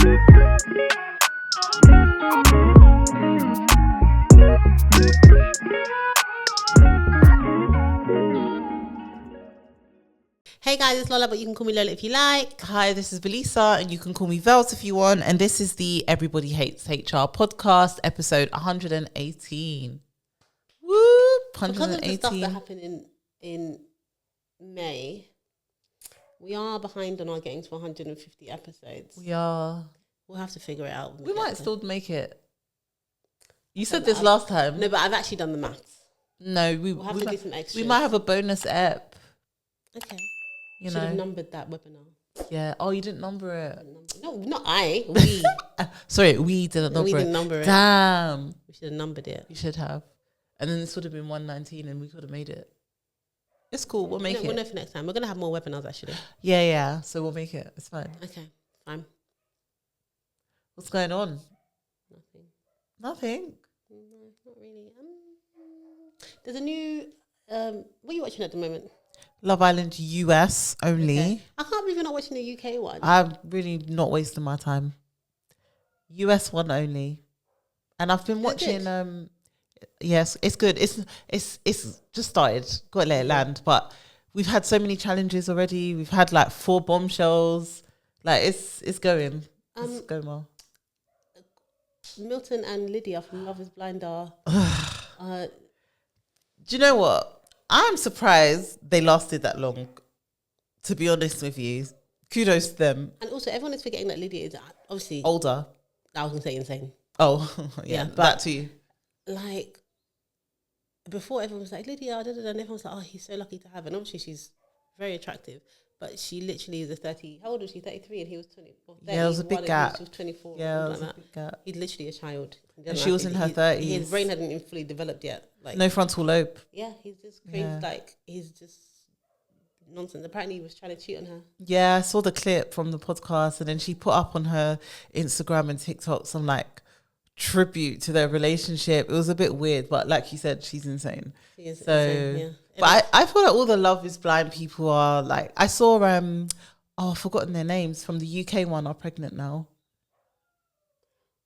Hey guys, it's Lola, but you can call me Lola if you like. Hi, this is Velisa, and you can call me Vels if you want. And this is the Everybody Hates HR podcast, episode 118. Woo! 118. Because of the stuff that happened in May, we are behind on our getting to 150 episodes. We are. We'll have to figure it out. We might still make it. You said this last time. No, but I've actually done the maths. No, we'll have to do some extras. We might have a bonus ep. Okay. You should have numbered that webinar. Yeah. Oh, you didn't number it. No, not I. We. Sorry, we didn't number it. We didn't number it. Damn. We should have numbered it. You should have. And then this would have been 119 and we could have made it. It's cool. We'll make it. We'll know for next time. We're going to have more webinars, actually. Yeah. So we'll make it. It's fine. Okay, fine. What's going on? Nothing? No, not really. There's a new... what are you watching at the moment? Love Island US only. Okay. I can't believe you're not watching the UK one. I'm really not wasting my time. US one only. And I've been watching yes, it's good. It's just started. Got to let it land. But we've had so many challenges already. We've had like 4 bombshells. Like it's going. It's going well. Milton and Lydia from Love is Blind are do you know what? I'm surprised they lasted that long, to be honest with you. Kudos to them. And also, everyone is forgetting that Lydia is obviously... older. I was going to say insane. Oh, yeah, but that too. Like, before everyone was like, Lydia, and everyone was like, oh, he's so lucky to have her. And obviously, she's very attractive. But she literally is a 30... How old was she? 33 and he was 24. Yeah, it was a big gap. She was 24. Yeah, it was a big gap. He's literally a child. And she was in her 30s. His brain hadn't even fully developed yet. Like, no frontal lobe. Yeah, he's just crazy. Yeah. Like, he's just nonsense. Apparently, he was trying to cheat on her. Yeah, I saw the clip from the podcast, and then she put up on her Instagram and TikTok some like tribute to their relationship. It was a bit weird, but like you said, she's insane. She is insane, yeah. But I feel like all the Love is Blind people are like, I saw I've forgotten their names from the UK one are pregnant now.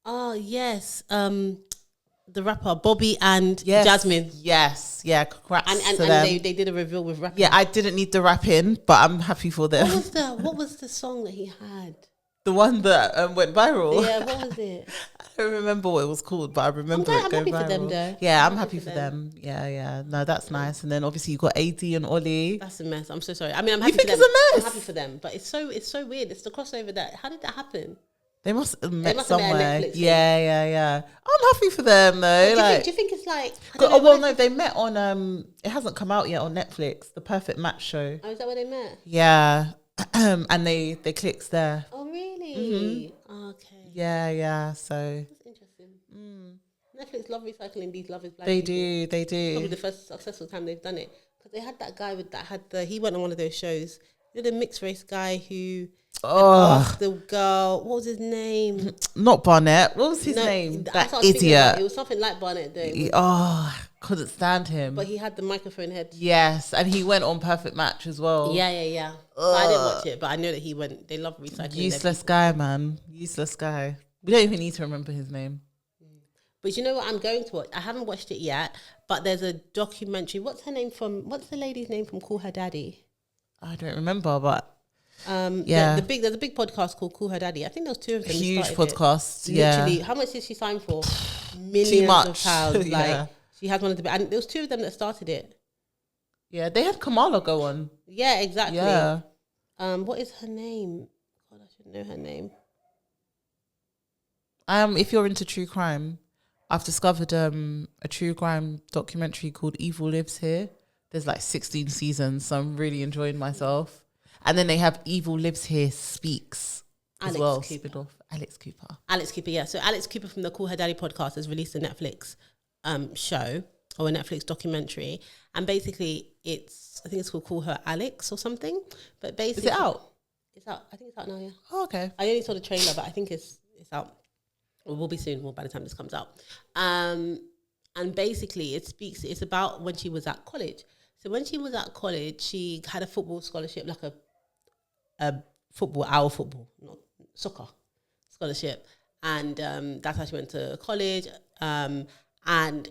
Oh yes, the rapper Bobby and Jasmine. Yes, yeah, congrats and to them. They did a reveal with rapping. Yeah, I didn't need the rapping, but I'm happy for them. What was the song that he had? The one that went viral. Yeah, what was it? I don't remember what it was called, but I remember it going viral. I'm happy for them, though. Yeah, I'm happy for them. Yeah. No, that's nice. And then obviously you got AD and Ollie. That's a mess. I'm so sorry. I mean, I'm happy for them. You think it's a mess? I'm happy for them, but it's so weird. It's the crossover that. How did that happen? They must have met somewhere. Yeah. I'm happy for them though. Do you think it's like? They met on. It hasn't come out yet on Netflix. The Perfect Match show. Oh, is that where they met? Yeah, and they clicked there. Oh really? Mm-hmm. Oh, okay. Yeah. So that's interesting. Netflix love recycling these Love is Blind. They people. do. Probably the first successful time they've done it, because they had that guy he went on one of those shows. The mixed race guy who. Asked the girl, what was his name? Not Barnett. What was his name? That idiot. It was something like Barnett though. Couldn't stand him. But he had the microphone head. Yes, and he went on Perfect Match as well. Yeah. I didn't watch it, but I know that he went. They love recycling. Useless guy, man. Useless guy. We don't even need to remember his name. But you know what I'm going to watch? I haven't watched it yet, but there's a documentary. What's the lady's name from Call Her Daddy? I don't remember, but... there's a big podcast called Call Her Daddy. I think there's 2 of them. Huge podcasts. Literally, how much did she sign for? Millions of pounds. Like she had one of the, and there was 2 of them that started it. Yeah, they had Kamala go on. Yeah, exactly. Yeah. What is her name? God, I should know her name. If you're into true crime, I've discovered a true crime documentary called Evil Lives Here. There's like 16 seasons, so I'm really enjoying myself. And then they have Evil Lives Here Speaks as well. Alex Cooper, yeah. So Alex Cooper from the Call Her Daddy podcast has released a Netflix show or a Netflix documentary. And basically I think it's called Call Her Alex or something. But basically... Is it out? It's out. I think it's out now, yeah. Oh, okay. I only saw the trailer, but I think it's out. Or will be soon, by the time this comes out. And basically it's about when she was at college. So when she was at college, she had a football scholarship, like a football, not soccer scholarship, and that's how she went to college. And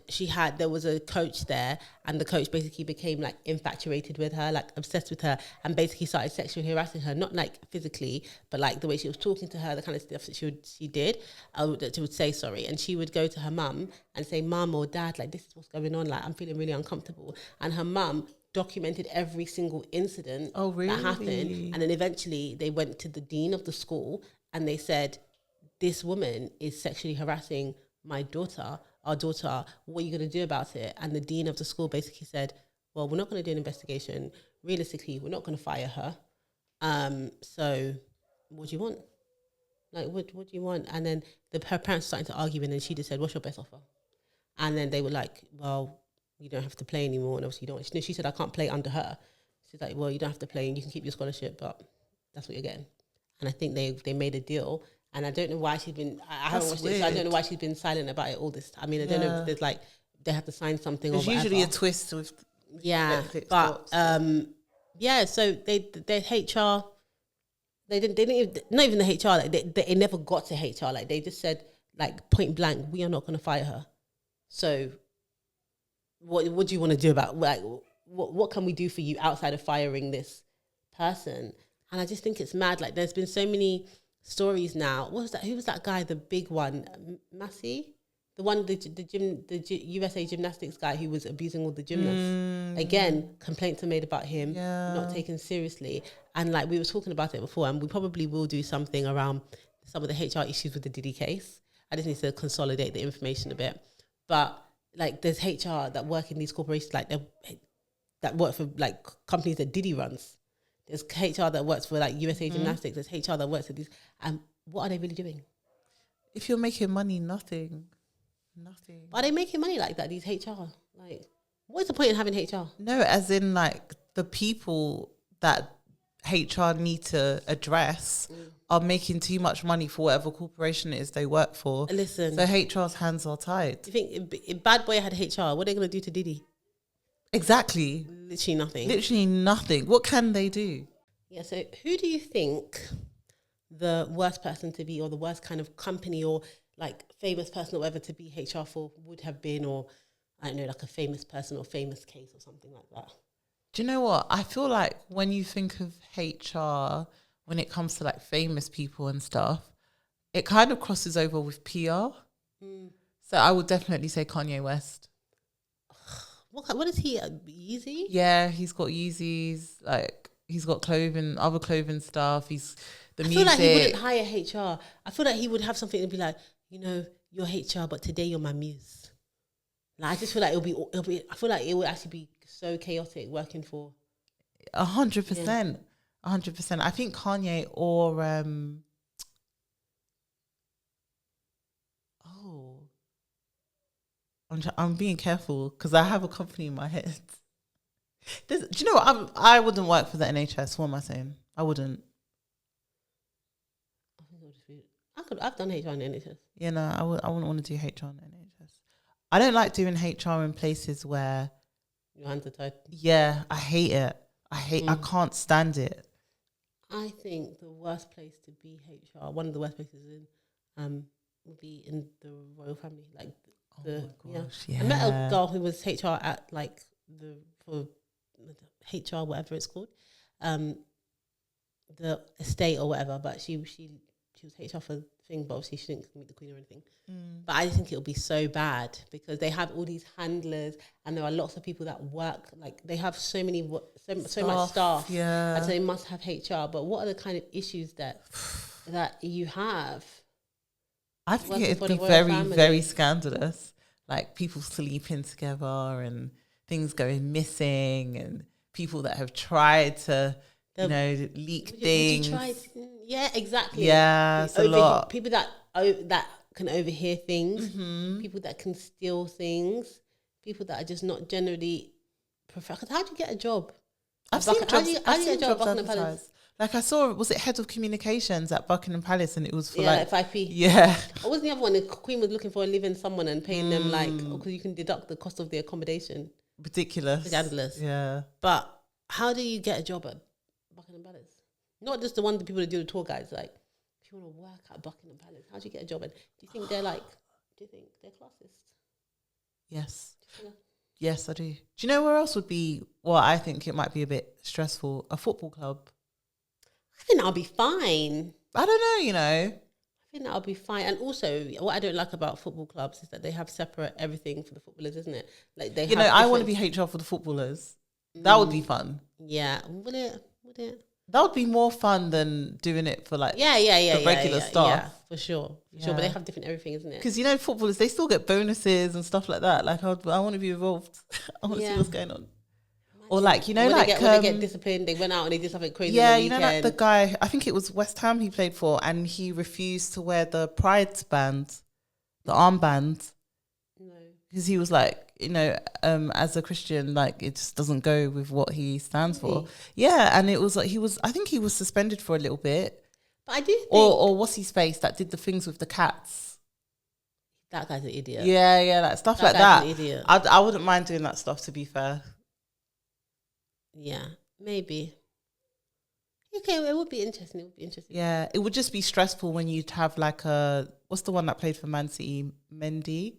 there was a coach there, and the coach basically became like infatuated with her, like obsessed with her, and basically started sexually harassing her, not like physically, but like the way she was talking to her, the kind of stuff that she did, that she would say sorry, and she would go to her mum and say, "Mum or Dad, like this is what's going on, like I'm feeling really uncomfortable," and her mum documented every single incident that happened, and then eventually they went to the dean of the school and they said, "This woman is sexually harassing our daughter, what are you going to do about it?" And the dean of the school basically said, "Well, we're not going to do an investigation. Realistically, we're not going to fire her. So what do you want? Like, what do you want?" And then her parents started to argue, and then she just said, "What's your best offer?" And then they were like, "Well, you don't have to play anymore." And obviously you don't. She said, "I can't play under her." She's like, "Well, you don't have to play and you can keep your scholarship, but that's what you're getting." And I think they made a deal. And I don't know why she's been. I haven't watched it, so I don't know why she's been silent about it all this time. I mean, I don't know if there's like they have to sign something. There's or whatever. usually a twist with Netflix, but yeah. So they HR, they didn't even, not even the HR. Like they never got to HR. Like they just said like point blank, "We are not going to fire her." So what do you want to do about like what can we do for you outside of firing this person? And I just think it's mad. Like there's been so many stories now. What was that? Who was that guy? The big one, Massey, the one, the USA gymnastics guy who was abusing all the gymnasts. Again, complaints are made about him, not taken seriously. And like we were talking about it before, and we probably will do something around some of the HR issues with the Diddy case. I just need to consolidate the information a bit. But like, there's HR that work in these corporations, like that work for like companies that Diddy runs. There's HR that works for like USA Gymnastics. There's HR that works for these. And what are they really doing? If you're making money, nothing. Are they making money like that, these HR? Like, what's the point in having HR? No, as in like the people that HR need to address are making too much money for whatever corporation it is they work for. Listen. So HR's hands are tied. Do you think if Bad Boy had HR, what are they going to do to Diddy? Exactly. Literally nothing. What can they do? Yeah, so who do you think the worst person to be, or the worst kind of company or like famous person or whatever to be HR for would have been, or I don't know, like a famous person or famous case or something like that? Do you know what? I feel like when you think of HR, when it comes to like famous people and stuff, it kind of crosses over with PR. So I would definitely say Kanye West. What is he? Yeezy? Yeah, he's got Yeezys. Like he's got clothing, other clothing stuff. He's the music. I feel like he wouldn't hire HR. I feel like he would have something to be like, you know, you're HR, but today you're my muse. Like I just feel like it'll be. I feel like it would actually be so chaotic working for. 100%, 100%. I think Kanye or I'm being careful because I have a company in my head. Do you know what? I wouldn't work for the NHS. What am I saying? I wouldn't. I've done HR in the NHS. You know, I wouldn't want to do HR in the NHS. I don't like doing HR in places where your hands are tied. Yeah, I hate it. I can't stand it. I think the worst place to be HR, one of the worst places would be in the royal family, like. I met a girl who was HR at like for HR, whatever it's called, the estate or whatever. But she was HR for the thing, but obviously she didn't meet the Queen or anything. But I just think it'll be so bad because they have all these handlers, and there are lots of people that work. Like they have so much staff, and so they must have HR. But what are the kind of issues that you have? I think it'd be very, very scandalous. Like people sleeping together and things going missing and people that have tried to, leak things. Yeah, exactly. Yeah, it's a lot. People that can overhear things, people that can steal things, people that are just not generally professional. Because how do you get a job? I've seen jobs. How do you get a job at Buckingham Palace? Like I saw, was it head of communications at Buckingham Palace, and it was for like 5p. Yeah. What was the other one? The Queen was looking for a living someone and paying them because you can deduct the cost of the accommodation. Ridiculous. Scandalous. Yeah. But how do you get a job at Buckingham Palace? Not just the people that do the tour guides. Like you want to work at Buckingham Palace? How do you get a job? And do you think they're classist? Yes. Yes, I do. Do you know where else would be? Well, I think it might be a bit stressful. A football club. I think that'll be fine. I don't know, you know. I think that'll be fine. And also, what I don't like about football clubs is that they have separate everything for the footballers, isn't it? Like they, I want to be HR for the footballers. That would be fun. Yeah, would it? That would be more fun than doing it for like the regular stuff. Yeah, for sure. But they have different everything, isn't it? Because footballers, they still get bonuses and stuff like that. Like I want to be involved. I want to see what's going on. Or like when they get disciplined, they went out and they did something crazy. Yeah, on the weekend. Like the guy. I think it was West Ham he played for, and he refused to wear the pride band, the armband. No, because he was like, as a Christian, like it just doesn't go with what he stands for. Yeah, and it was like I think he was suspended for a little bit. But I do think, or what's his face that did the things with the cats. That guy's an idiot. Yeah, like stuff like that. An idiot. I wouldn't mind doing that stuff, to be fair. Yeah, maybe. Okay, well, it would be interesting. Yeah, it would just be stressful when you'd have like what's the one that played for Man City, Mendy,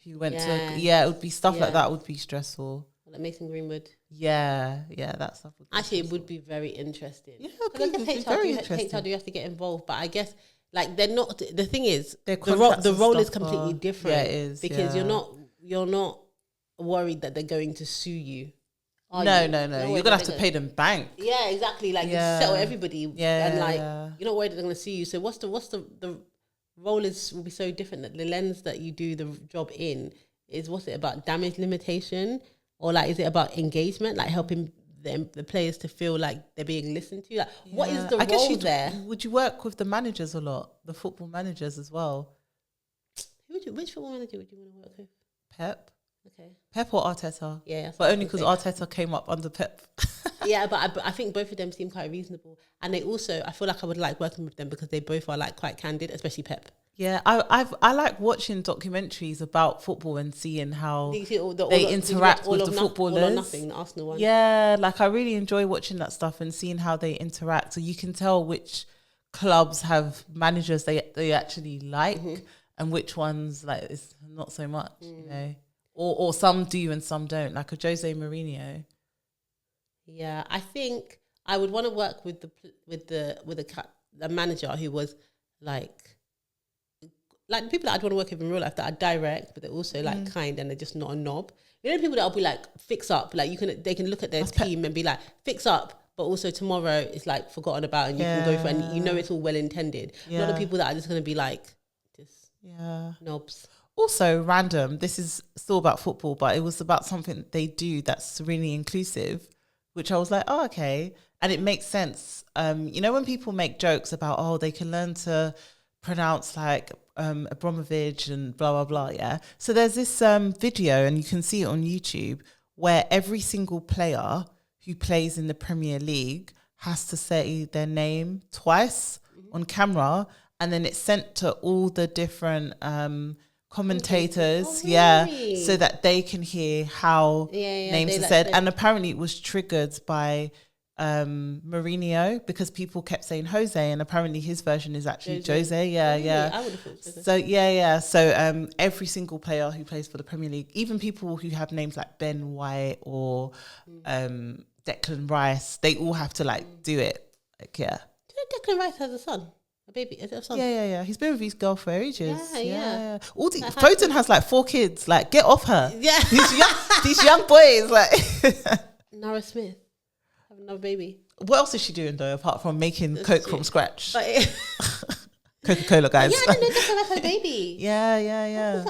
who went to it would be stuff like that would be stressful. Like Mason Greenwood. Yeah, that stuff would be actually stressful. It would be very interesting. Yeah, it would be very interesting. HR do you have to get involved, but I guess like they're not. The thing is, the role is completely different. Yeah, it is because you're not worried that they're going to sue you. No. You're gonna have to pay them bank. Yeah, exactly. Like you settle everybody. Yeah, and like you're not worried that they're gonna sue you. So what's the role will be so different that the lens that you do the job in is what's it about damage limitation or like is it about engagement, like helping the players to feel like they're being listened to? Like what is the role there? Would you work with the managers a lot, the football managers as well? Which football manager would you want to work with? Pep. Okay. Pep or Arteta? Yeah. But only because Arteta came up under Pep. Yeah, but I think both of them seem quite reasonable. And they also, I feel like I would like working with them because they both are like quite candid, especially Pep. Yeah, I like watching documentaries about football and seeing how they interact with the footballers. All or Nothing, the Arsenal one. Yeah, like I really enjoy watching that stuff and seeing how they interact. So you can tell which clubs have managers they actually like and which ones like it's not so much, you know. Or some do and some don't, like a Jose Mourinho. Yeah, I think I would want to work with the manager who was like the people that I'd want to work with in real life that are direct, but they're also like kind and they're just not a knob. You know, people that will be like fix up, like they can look at their team and be like fix up, but also tomorrow it's like forgotten about and you can go for and you know it's all well intended. Not the people that are just going to be like just knobs. Also, random, this is still about football, but it was about something they do that's really inclusive, which I was like, oh, okay. And it makes sense. When people make jokes about, they can learn to pronounce like Abramovich and blah, blah, blah, yeah. So there's this video, and you can see it on YouTube, where every single player who plays in the Premier League has to say their name twice on camera, and then it's sent to all the different commentators, so that they can hear how names are said. And apparently it was triggered by Mourinho because people kept saying Jose, and apparently his version is actually Jose. Yeah. I would have thought Jose. So So every single player who plays for the Premier League, even people who have names like Ben White or Declan Rice, they all have to like do it. Like, yeah. Do you know Declan Rice has a son? A baby? Is it a son? Yeah. He's been with his girl for ages. Yeah. Foden has like 4 kids. Like, get off her. Yeah. These young boys, like. Nara Smith have another baby. What else is she doing though, apart from making Coke from scratch? Coca-Cola, guys. Yeah, I didn't know Declan Rice had a baby. Yeah.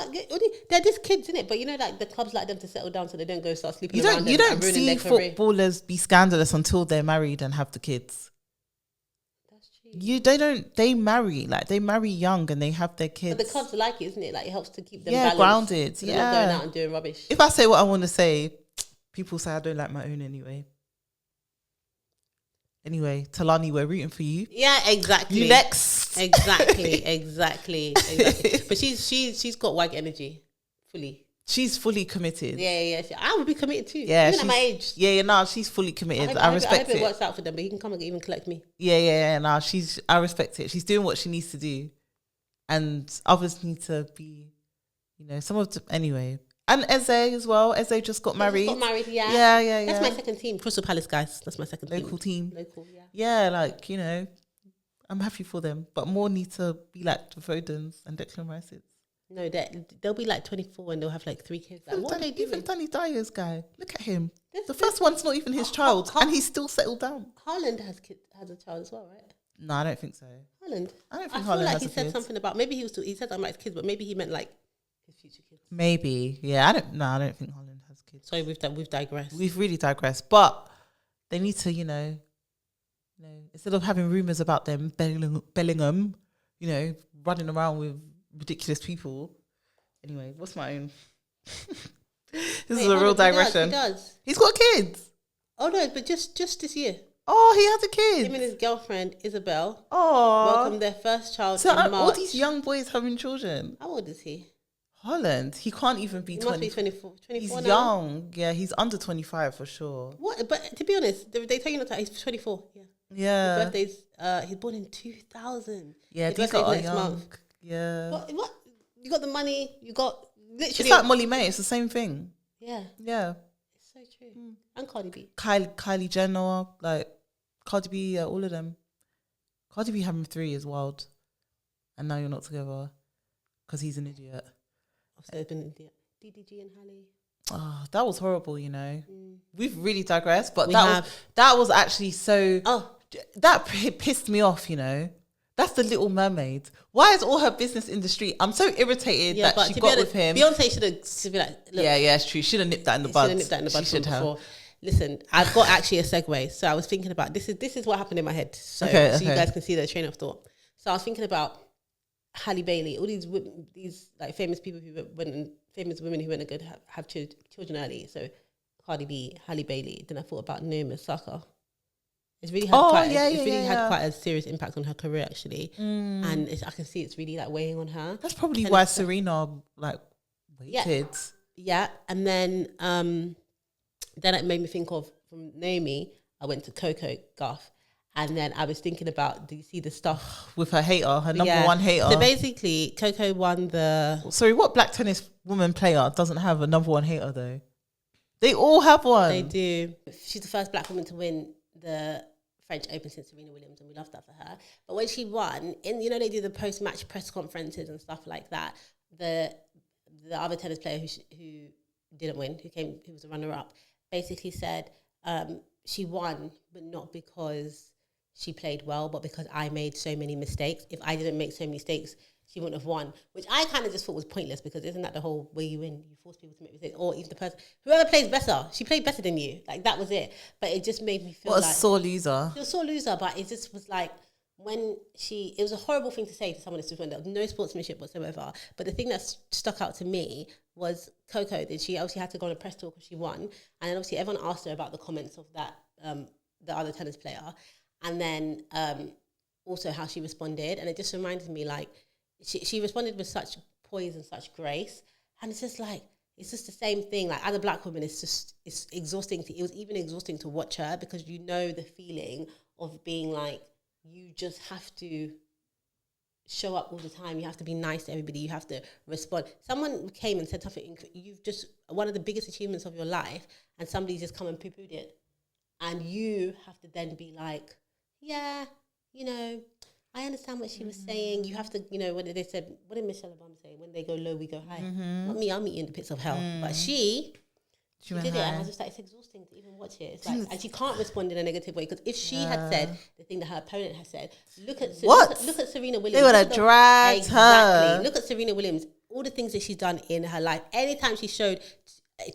They're just kids, innit? But you know, like the clubs like them to settle down so they don't go start sleeping around. You don't see footballers be scandalous until they're married and have the kids. They marry young and they have their kids. But the clubs like it, isn't it? Like it helps to keep them balanced, grounded. So they're not going out and doing rubbish. If I say what I want to say, people say I don't like my own anyway. Anyway, Talani, we're rooting for you. Yeah, exactly. You next. Exactly. But she's got wag energy fully. She's fully committed. Yeah. I would be committed too. Yeah, even at my age. Yeah, no, she's fully committed. I respect it. I hope it works out for them, but he can come and even collect me. Yeah. No, I respect it. She's doing what she needs to do, and others need to be, anyway. And Eze as well. Eze just got married. Yeah. That's my second team. Crystal Palace guys. That's my second local team. Local, yeah. Yeah, like, I'm happy for them, but more need to be like the Fodens and Declan Rices. No, they'll be like 24 and they'll have like 3 kids. Like, what are they doing? Even Danny Dyer's guy, look at him. The first one's not even his child, and he's still settled down. Haaland has a child as well, right? No, I don't think so. Haaland. I don't think Haaland Haaland like has he a said kid. something about, maybe he said something about his kids, but maybe he meant like his future kids. Maybe, yeah. I don't think Haaland has kids. Sorry, we've digressed. We've really digressed, but they need to, instead of having rumors about them Bellingham, running around with ridiculous people. Anyway, what's my own? This is a real digression. He does. He's got kids. Oh no, but just this year. Oh, he has a kid. Him and his girlfriend Isabel. Oh, welcomed their first child. So in March. All these young boys having children. How old is he? Haaland. He can't even be 20. Must be 24. He's now? young. Yeah, he's under 25 for sure. What? But to be honest, they tell you not to. He's 24. Yeah. Yeah. His birthday's. He's born in 2000. Yeah, his these are next young. month. Yeah. What? You got the money. You got literally. It's like Molly May. It's the same thing. Yeah. Yeah. It's so true. And Cardi B. Kylie Jenner, like Cardi B, all of them. Cardi B having 3 is wild, and now you're not together because he's an idiot. So it's been an idiot. DDG and Halle. Oh, that was horrible. We've really digressed, but that was actually so. Oh, that pissed me off. That's the Little Mermaid. Why is all her business industry? I'm so irritated that she got with him. Beyonce should be like, look, yeah, it's true. Should have nipped that in the bud. Should have nipped that in the bud before. Have. Listen, I've got actually a segue. So I was thinking about this is what happened in my head. So you guys can see the train of thought. So I was thinking about Halle Bailey, all these like famous people famous women who went to have children early. So Cardi B, Halle Bailey. Then I thought about Naomi Osaka. It's really had had quite a serious impact on her career actually, and I can see it's really like weighing on her. That's probably why Serena waited. Yeah, and then it made me think of from Naomi. I went to Coco Gauff, and then I was thinking about, do you see the stuff with her hater, her number one hater? So basically, Coco won the. Sorry, what black tennis woman player doesn't have a number one hater though? They all have one. They do. She's the first black woman to win the French Open since Serena Williams, and we love that for her. But when she won, they do the post-match press conferences and stuff like that. The other tennis player who didn't win, who was a runner-up, basically said she won, but not because she played well, but because I made so many mistakes. If I didn't make so many mistakes, she wouldn't have won, which I kind of just thought was pointless, because isn't that the whole way you win? You force people to make mistakes, or even the person, whoever plays better, she played better than you. Like, that was it. But it just made me feel like... What a sore loser. She was a sore loser, but it just was like, it was a horrible thing to say to someone who's won. There was no sportsmanship whatsoever. But the thing that stuck out to me was Coco. She obviously had to go on a press tour because she won. And then obviously everyone asked her about the comments of that, the other tennis player. And then also how she responded. And it just reminded me, like, she responded with such poise and such grace. And it's just like, it's just the same thing. Like, as a black woman, it's exhausting. It was even exhausting to watch her, because you know the feeling of being like, you just have to show up all the time. You have to be nice to everybody. You have to respond. Someone came and said something, you've just, one of the biggest achievements of your life, and somebody just come and poo-pooed it. And you have to then be like, yeah, I understand what she was saying. You have to, what did Michelle Obama say? When they go low, we go high. Not me, I'll meet you in the pits of hell. But she did it, and I was just like, it's exhausting to even watch it. It's like, and she can't respond in a negative way, because if she had said the thing that her opponent has said, look at Serena Williams. They would have dragged her. Look at Serena Williams. All the things that she's done in her life. Anytime she showed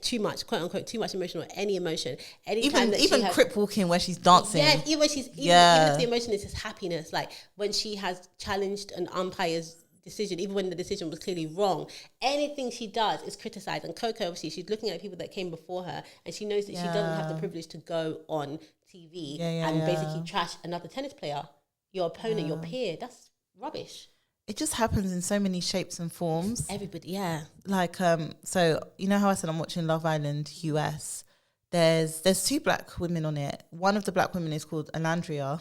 too much, quote unquote, too much emotion or any emotion. Anytime even crip walking where she's dancing. Yeah, even if the emotion is just happiness. Like when she has challenged an umpire's decision, even when the decision was clearly wrong, anything she does is criticized. And Coco, obviously, she's looking at people that came before her, and she knows that she doesn't have the privilege to go on TV and basically trash another tennis player, your opponent, your peer. That's rubbish. it just happens in so many shapes and forms. Everybody, yeah. Like, so you know how I said I'm watching Love Island US? There's 2 black women on it. One of the black women is called Alandria,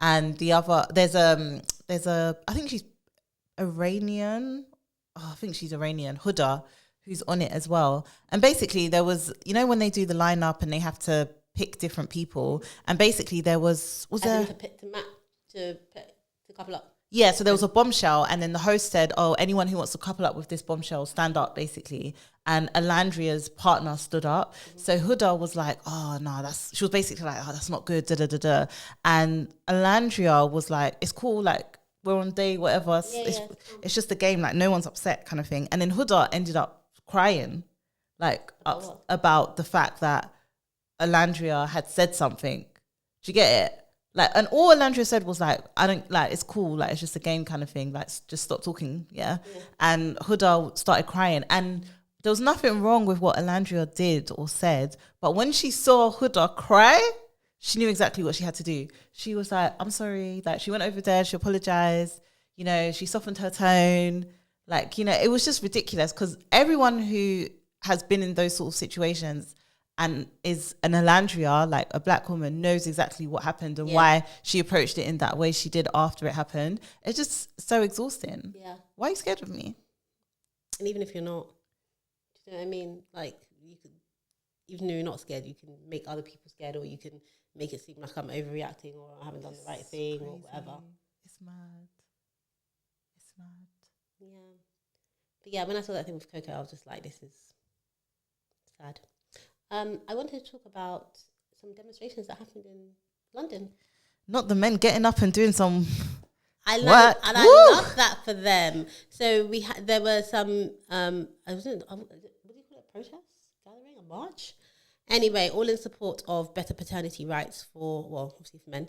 and the other there's a I think she's Iranian. Oh, I think she's Iranian. Huda, who's on it as well. And basically, there was, you know, when they do the lineup and they have to pick different people, and basically there was there to couple up. Yeah, so there was a bombshell, and then the host said, "Oh, anyone who wants to couple up with this bombshell, stand up," basically. And Alandria's partner stood up. So Huda was like, "Oh no, she was basically like, oh, that's not good, da da da da." And Alandria was like, "It's cool, like we're on day whatever. It's just a game, like no one's upset, kind of thing." And then Huda ended up crying, like about the fact that Alandria had said something. Do you get it? Like, and all Alandria said was like, "I don't like, it's cool, like it's just a game kind of thing, like just stop talking." Yeah. And Huda started crying, and there was nothing wrong with what Alandria did or said, but when she saw Huda cry, she knew exactly what she had to do. She was like, "I'm sorry," like she went over there, she apologized, you know, she softened her tone, like, you know, it was just ridiculous, because everyone who has been in those sort of situations and is an Alandria, like a black woman, knows exactly what happened and why she approached it in that way she did after it happened. It's just so exhausting. Yeah. Why are you scared of me? And even if you're not, do you know what I mean? Like, you could, even though you're not scared, you can make other people scared, or you can make it seem like I'm overreacting or I haven't done the right thing or whatever. It's mad. It's mad. Yeah. But yeah, when I saw that thing with Coco, I was just like, this is sad. I wanted to talk about some demonstrations that happened in London. Not the men getting up and doing some I love that for them. So there were some what do you call it, a protest gathering, a march? Anyway, all in support of better paternity rights obviously for men,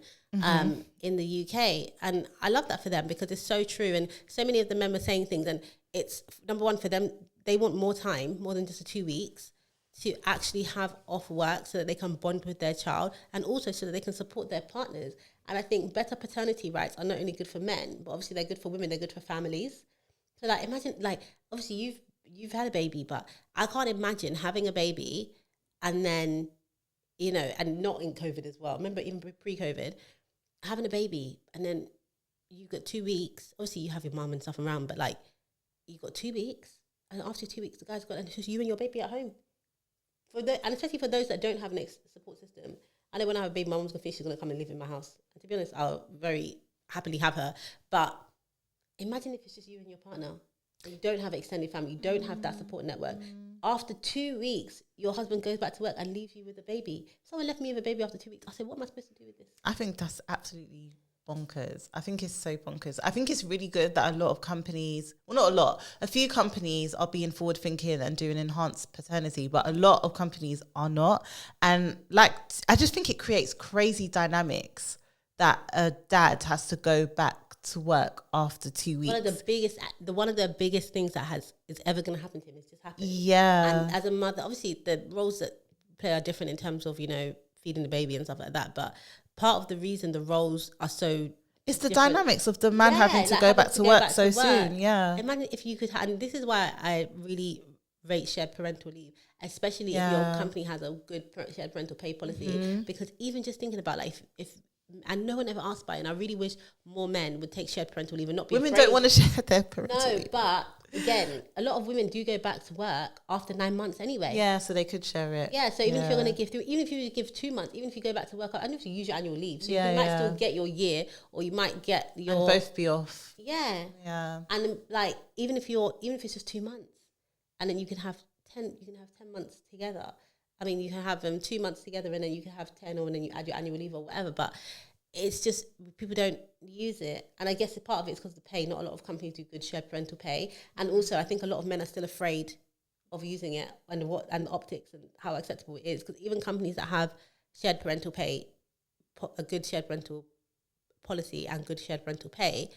in the UK. And I love that for them because it's so true. And so many of the men were saying things, and it's number one for them, they want more time, more than just the 2 weeks, to actually have off work so that they can bond with their child, and also so that they can support their partners. And I think better paternity rights are not only good for men, but obviously they're good for women, they're good for families. So like, imagine, like, obviously you've had a baby, but I can't imagine having a baby and then, you know, and not in COVID as well. Remember, even pre-COVID, having a baby and then you got 2 weeks. Obviously you have your mum and stuff around, but like, you got 2 weeks, and after 2 weeks, the guy's got, and it's just you and your baby at home. And especially for those that don't have an support system. I know when I have a baby, my mom's going to think she's going to come and live in my house. And to be honest, I'll very happily have her. But imagine if it's just you and your partner. And you don't have an extended family. You don't have that support network. After 2 weeks, your husband goes back to work and leaves you with a baby. Someone left me with a baby after 2 weeks. I said, what am I supposed to do with this? I think that's absolutely bonkers. I think it's so bonkers. I think it's really good that a lot of companies, well, not a lot, a few companies are being forward thinking and doing enhanced paternity, but a lot of companies are not. And like, I just think it creates crazy dynamics that a dad has to go back to work after 2 weeks. One of the biggest things that is ever going to happen to him is just happening. Yeah. And as a mother, obviously the roles that play are different in terms of, you know, feeding the baby and stuff like that. But part of the reason the roles are so, it's the dynamics of the man having to go back to work so soon. Yeah. Imagine if you could, and this is why I really rate shared parental leave, especially if your company has a good shared parental pay policy. Because even just thinking about, like, if and no one ever asked about it, and I really wish more men would take shared parental leave and not be women afraid. Don't want to share their parental leave. But again, a lot of women do go back to work after 9 months anyway. Yeah, so they could share it. Yeah, so even if you're going to give even if you give 2 months, even if you go back to work, I don't know if you use your annual leave, so you might still get your year, or you might get your, and both be off. Yeah, and like even if it's just 2 months, and then you can have 10 months together. I mean, you can have 2 months together, and then you can have 10, or and then you add your annual leave or whatever. But it's just people don't use it, and I guess part of it is because of the pay. Not a lot of companies do good shared parental pay, and also I think a lot of men are still afraid of using it, and the optics and how acceptable it is. Because even companies that have shared parental pay, a good shared parental policy and good shared parental pay,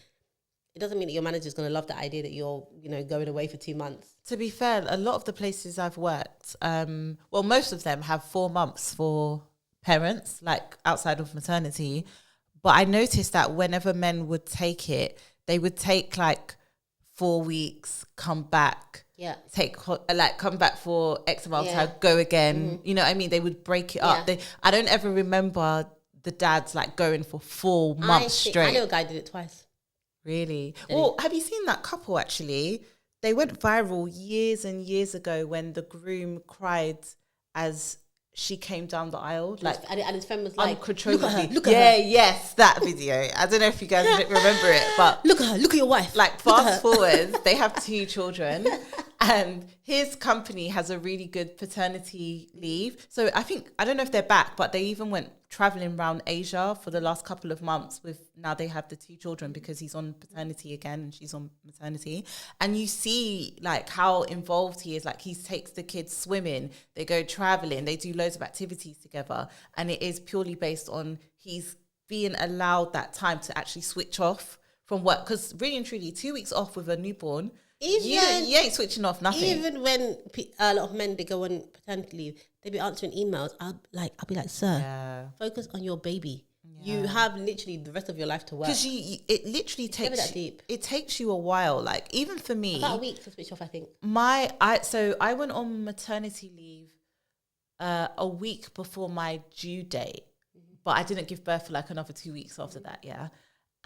it doesn't mean that your manager's going to love the idea that you're, you know, going away for 2 months. To be fair, a lot of the places I've worked, most of them have 4 months for parents, like outside of maternity. But I noticed that whenever men would take it, they would take like 4 weeks, come back, come back for X amount of time, go again. You know what I mean? They would break it up. I don't ever remember the dads like going for 4 months straight. I know a guy did it twice. Really? Well, have you seen that couple actually? They went viral years and years ago when the groom cried as she came down the aisle, like, and his friend was like, uncontrollably. Look at her. Yes, that video. I don't know if you guys remember it, but look at her, look at your wife. Like, fast forward, they have 2 children, and his company has a really good paternity leave. So I don't know if they're back, but they even went traveling around Asia for the last couple of months now they have the 2 children because he's on paternity again and she's on maternity. And you see like how involved he is. Like, he takes the kids swimming, they go traveling, they do loads of activities together. And it is purely based on he's being allowed that time to actually switch off from work. Because really and truly, 2 weeks off with a newborn, you ain't switching off nothing. Even when a lot of men, they go on paternity leave, they be answering emails. I'll be like, sir, focus on your baby. Yeah. You have literally the rest of your life to work. Because it literally takes you a while. Like, even for me, about a week to switch off, I think. I went on maternity leave a week before my due date, but I didn't give birth for like another 2 weeks after that. Yeah.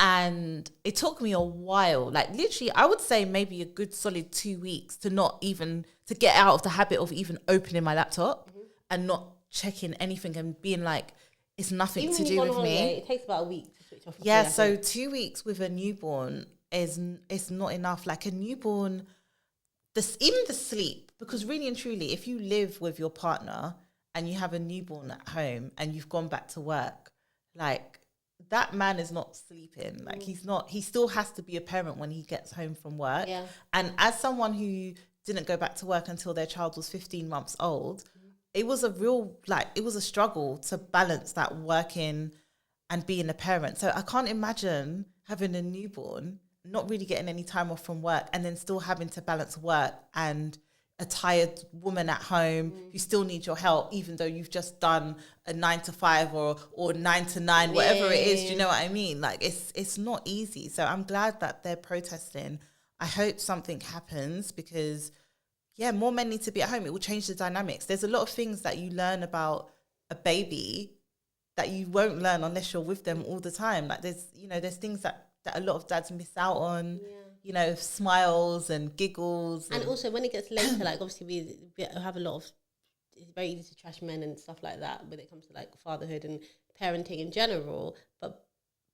And it took me a while, like literally, I would say maybe a good solid 2 weeks to get out of the habit of even opening my laptop and not checking anything and being like, it's nothing even to do with me. It takes about a week to switch off. Yeah, so 2 weeks with a newborn is not enough. Like, a newborn, even the sleep, because really and truly, if you live with your partner and you have a newborn at home and you've gone back to work, like, that man is not sleeping. Like, he still has to be a parent when he gets home from work. Yeah. And as someone who didn't go back to work until their child was 15 months old, it was a struggle to balance that working and being a parent. So I can't imagine having a newborn, not really getting any time off from work, and then still having to balance work and a tired woman at home who still needs your help, even though you've just done a 9 to 5 or 9 to 9, whatever it is. Do you know what I mean? Like, it's not easy. So I'm glad that they're protesting. I hope something happens because, more men need to be at home. It will change the dynamics. There's a lot of things that you learn about a baby that you won't learn unless you're with them all the time. Like, there's things that a lot of dads miss out on. Yeah. You know, smiles and giggles. And also when it gets later, like, obviously we have a lot of, it's very easy to trash men and stuff like that when it comes to like fatherhood and parenting in general. But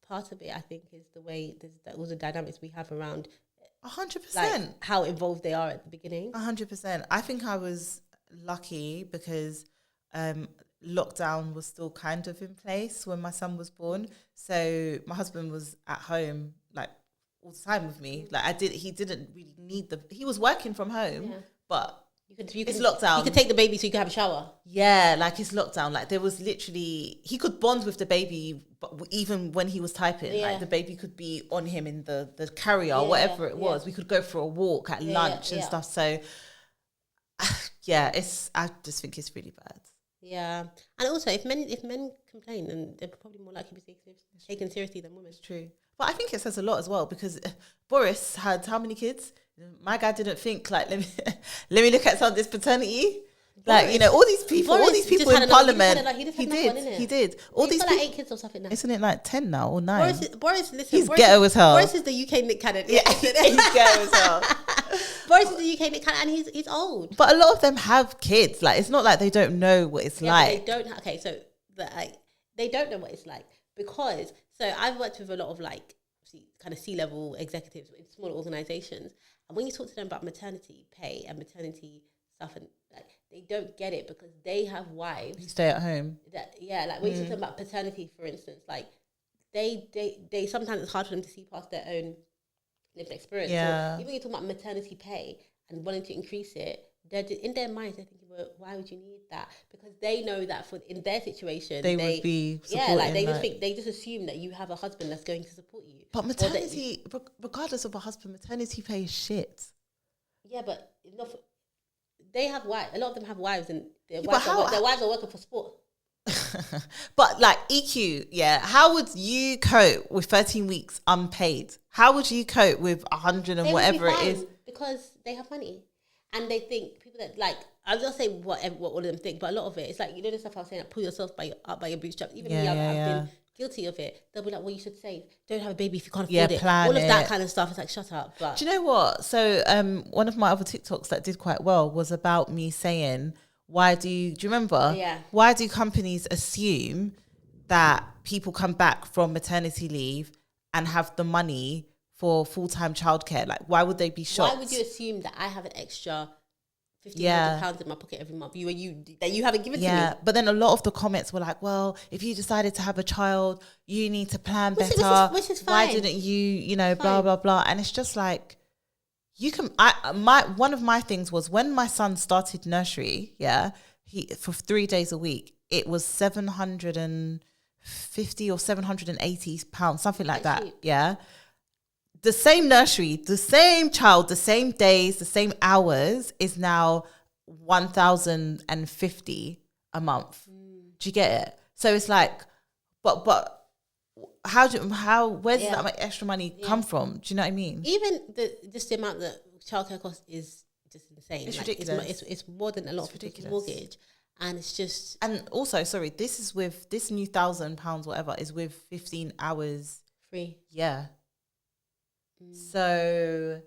part of it, I think, is the way all the dynamics we have around 100%. Like, how involved they are at the beginning. 100%. I think I was lucky because lockdown was still kind of in place when my son was born. So my husband was at home, like, all the time with me. Like, he didn't really need he was working from home, but it's lockdown. You could take the baby so you could have a shower. Yeah, like, it's lockdown. Like, there was literally, he could bond with the baby, but even when he was typing, like, the baby could be on him in the carrier, whatever it was. We could go for a walk at lunch and stuff. So, I just think it's really bad. Yeah, and also if men complain, then they're probably more likely to be taken seriously than women. It's true. But I think it says a lot as well because Boris had how many kids? My guy didn't think, like, let me look at some of this paternity. Like, you know, all these people in parliament. He did. All these people, like 8 kids or something now. Isn't it like 10 now or 9? Boris, listen. He's ghetto as hell. Boris is the UK Nick Cannon. Yeah, he's ghetto as hell. Boris is the UK Nick Cannon, and he's old. But a lot of them have kids. Like, it's not like they don't know what it's like. They don't. They don't know what it's like because. So I've worked with a lot of like kind of C-level executives in smaller organizations, and when you talk to them about maternity pay and maternity stuff, and like, they don't get it because they have wives. You stay at home. Like when you talk about paternity, for instance, like they sometimes it's hard for them to see past their own lived experience. Yeah. So even when you talk about maternity pay and wanting to increase it, in their minds they're thinking, well, why would you need that? Because they know that in their situation they would be supporting, they just assume that you have a husband that's going to support you. But maternity, regardless of a husband, maternity pay is shit. Yeah, but they have wives. A lot of them have wives, and their wives are working for sport. But like EQ, yeah. How would you cope with 13 weeks unpaid? How would you cope with 100 and whatever it is? Because they have money, and they think people that like. I was gonna say what all of them think, but a lot of it, it's like, you know, the stuff I was saying, like, pull yourself up by your bootstraps. Even me, I've been guilty of it. They'll be like, well, you should save. Don't have a baby if you can't afford it. Plan all of that kind of stuff. It's like, shut up. But do you know what? So one of my other TikToks that did quite well was about me saying, do you remember? Yeah. Why do companies assume that people come back from maternity leave and have the money for full-time childcare? Like, why would they be shocked? Why would you assume that I have an extra £1,500 in my pocket every month that you haven't given to me? Yeah, but then a lot of the comments were like, well, if you decided to have a child, you need to plan better. Which is fine. Why didn't you, blah, blah, blah. And it's just like, one of my things was when my son started nursery, for 3 days a week, it was 750 or 780 pounds, something like that. Cheap. Yeah. The same nursery, the same child, the same days, the same hours is now 1,050 a month. Do you get it? So it's like, but where does that extra money come from? Do you know what I mean? Even just the amount that childcare cost is just insane. It's ridiculous. It's more than a lot of people's mortgage. And it's just... And also, sorry, this is with this new £1,000 whatever is with 15 hours. Free. Yeah. So,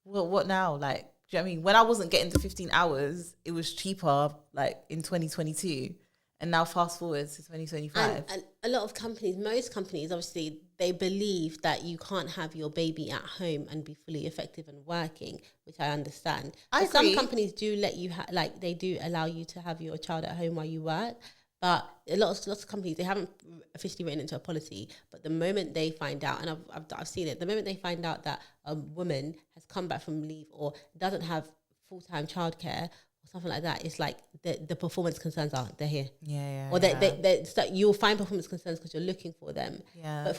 what now? Like, do you know what I mean? When I wasn't getting to 15 hours, it was cheaper, like in 2022, and now fast forward to 2025. And a lot of companies, most companies, obviously, they believe that you can't have your baby at home and be fully effective and working, which I understand. Some companies do let you they do allow you to have your child at home while you work. But lots of companies, they haven't officially written into a policy. But the moment they find out, and I've seen it, the moment they find out that a woman has come back from leave or doesn't have full-time childcare or something like that, it's like the performance concerns they're here. Yeah. Or you'll find performance concerns because you're looking for them. Yeah. But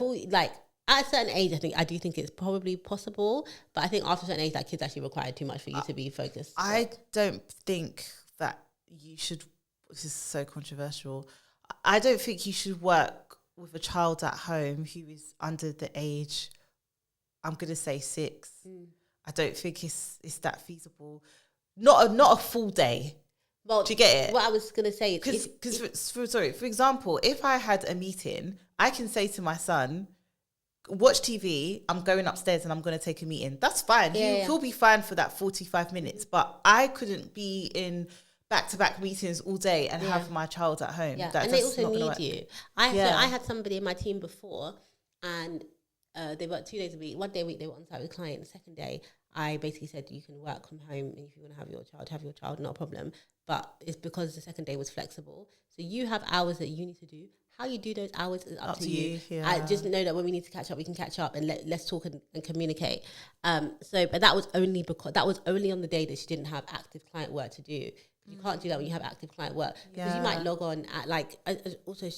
at a certain age, I do think it's probably possible. But I think after a certain age, kids actually require too much for you to be focused. I don't think that you should. This is so controversial. I don't think you should work with a child at home who is under the age, I'm going to say 6. I don't think it's that feasible. Not a full day. Well, do you get it? What I was going to say is... For example, if I had a meeting, I can say to my son, watch TV, I'm going upstairs and I'm going to take a meeting. That's fine. He'll be fine for that 45 minutes. But I couldn't be in... back-to-back meetings all day and have my child at home. Yeah, and they also need you. I had somebody in my team before, and they worked 2 days a week. 1 day a week they were on site with a client. The second day, I basically said, you can work from home, and if you want to have your child, not a problem. But it's because the second day was flexible. So you have hours that you need to do. How you do those hours is up to you. Yeah. I just know that when we need to catch up, we can catch up and let's talk and communicate. But that was only on the day that she didn't have active client work to do. You can't do that when you have active client work because you might log on at I also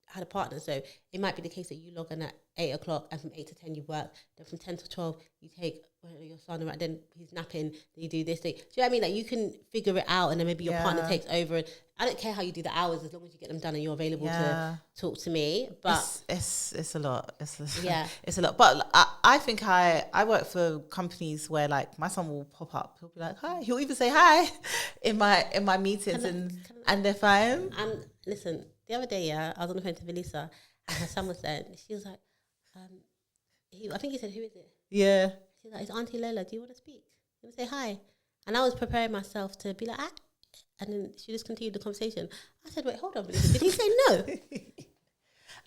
had a partner, so it might be the case that you log on at 8 o'clock and from 8 to 10 you work, then from 10 to 12 you take your son around, then he's napping, then you do this thing. Do you know what I mean? Like, you can figure it out, and then maybe your partner takes over. And I don't care how you do the hours as long as you get them done and you're available to talk to me. But it's a lot. It's a lot. But I think I work for companies where like my son will pop up. He'll be like, hi. He'll even say hi in my meetings, and they're fine. And listen, the other day, I was on the phone to Velisa, and her son was there. And she was like, I think he said, who is it? Yeah. She's like, it's Auntie Lola. Do you want to speak? You want to say hi? And I was preparing myself to be like, and then she just continued the conversation. I said, wait, hold on, Velisa. Did he say no?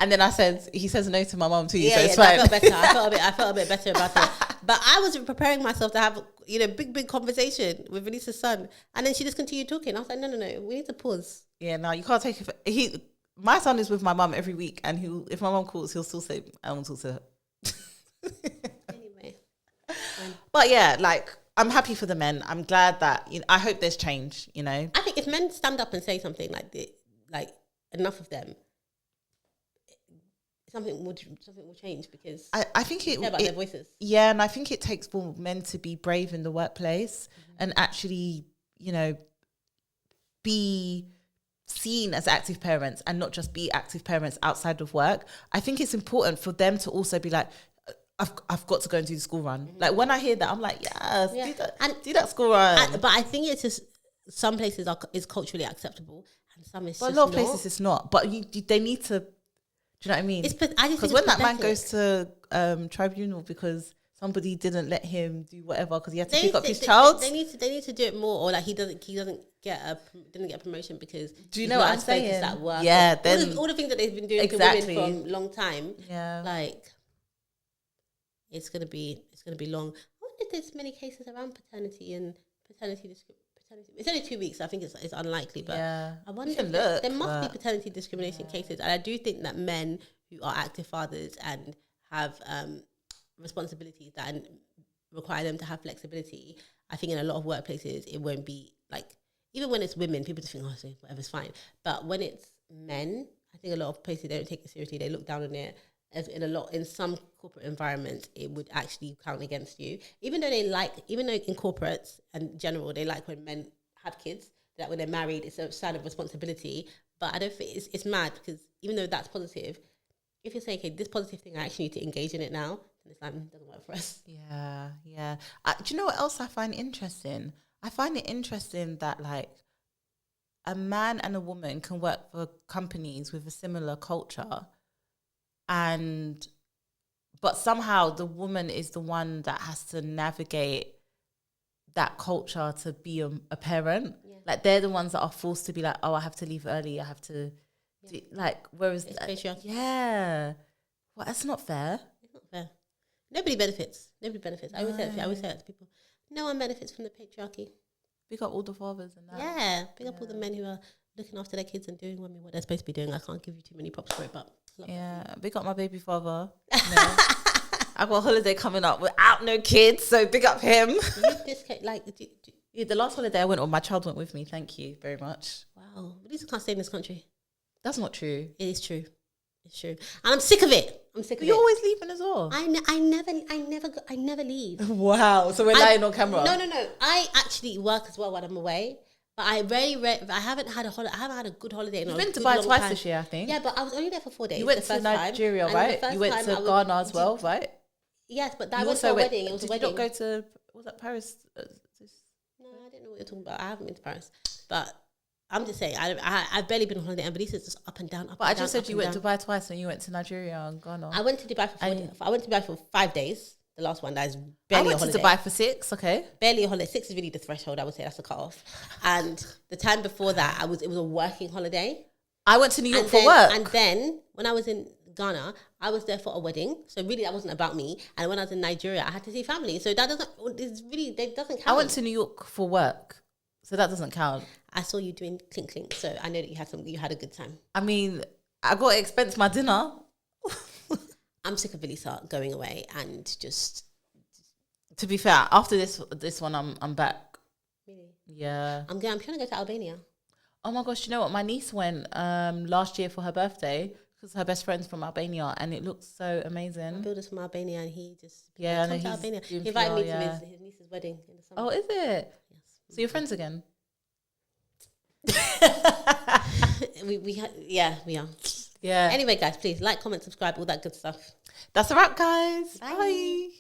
And then I said, he says no to my mum too, so it's fine. I felt better. I felt a bit better about it. But I was preparing myself to have, big conversation with Velisa's son. And then she just continued talking. I was like, no, we need to pause. Yeah, no, you can't take it. My son is with my mum every week, and if my mum calls, he'll still say, I want to talk to her. Anyway. But yeah, like, I'm happy for the men. I'm glad that, I hope there's change, I think if men stand up and say something like this, like enough of them, something will change, because I think it about their voices. Yeah, and I think it takes for men to be brave in the workplace and actually, be seen as active parents and not just be active parents outside of work, I think it's important for them to also be like, I've got to go and do the school run. Mm-hmm. Like when I hear that, I'm like, yes, do that school run. But I think it's just some places is culturally acceptable and some is. But a lot of places it's not. But they need to. Do you know what I mean? Because when that man goes to tribunal because somebody didn't let him do whatever because he had to pick up his child, they need to do it more, or like he didn't get a promotion because do you know what I'm saying? At work. Yeah, then all the things that they've been doing to women for a long time. Yeah, like. It's gonna be long. I wonder if there's many cases around paternity and paternity. It's only 2 weeks. So I think it's unlikely, but I wonder if there must be paternity discrimination cases. And I do think that men who are active fathers and have responsibilities that require them to have flexibility, I think in a lot of workplaces it won't be like, even when it's women, people just think, oh, whatever's fine. But when it's men, I think a lot of places they don't take it seriously. They look down on it. As in some corporate environments, it would actually count against you. Even though in corporates and general, they like when men have kids, that when they're married, it's a sign of responsibility. But I don't think it's mad because even though that's positive, if you're saying, okay, this positive thing, I actually need to engage in it now, then it's like, it doesn't work for us. Yeah. Do you know what else I find interesting? I find it interesting that like a man and a woman can work for companies with a similar culture, but somehow the woman is the one that has to navigate that culture to be a parent. Yeah. Like they're the ones that are forced to be like, oh, I have to leave early. I have to whereas it's patriarchy. Yeah. Well, that's not fair. It's not fair. Nobody benefits. I always say that to people. No one benefits from the patriarchy. Big up all the fathers and that. Yeah. Big up all the men who are looking after their kids and doing what they're supposed to be doing. I can't give you too many props for it, but big up my baby father. I've got a holiday coming up without no kids, so big up him. The last holiday I went on, my child went with me. Thank you very much. Wow, at least I can't stay in this country. That's not true. It is true. It's true, and I'm sick of it. You're always leaving as well. I never leave. Wow, so we're lying on camera. No. I actually work as well when I'm away. But I haven't had a good holiday. You've been to Dubai twice this year, I think. Yeah, but I was only there for 4 days. You went to Nigeria, right? You went to Ghana as well, right? Yes, but I went to a wedding. It was a wedding. Did you not go to, was that Paris? No, I didn't know what you're talking about. I haven't been to Paris. But I'm just saying, I've barely been on holiday, and Velisa's just up and down, But I just said you went to Dubai twice and you went to Nigeria and Ghana. I went to Dubai for 4 days. I went to Dubai for 5 days. The last one, that is barely a holiday. I went to Dubai for 6, okay. Barely a holiday. 6 is really the threshold, I would say. That's the cutoff. And the time before that, it was a working holiday. I went to New York for work. And then, when I was in Ghana, I was there for a wedding. So really, that wasn't about me. And when I was in Nigeria, I had to see family. So that doesn't count. I went to New York for work. So that doesn't count. I saw you doing clink clink. So I know that you had a good time. I mean, I got to expense my dinner. I'm sick of Velisa going away and just. To be fair, after this one, I'm back. Really? Yeah. I'm trying to go to Albania. Oh my gosh! You know what? My niece went last year for her birthday because her best friend's from Albania, and it looks so amazing. My builder's from Albania, and he just come to Albania. He invited me to his niece's wedding in the summer. Oh, is it? Yes. So you're friends again? we are. Yeah. Anyway, guys, please like, comment, subscribe, all that good stuff. That's a wrap, guys. Bye. Bye.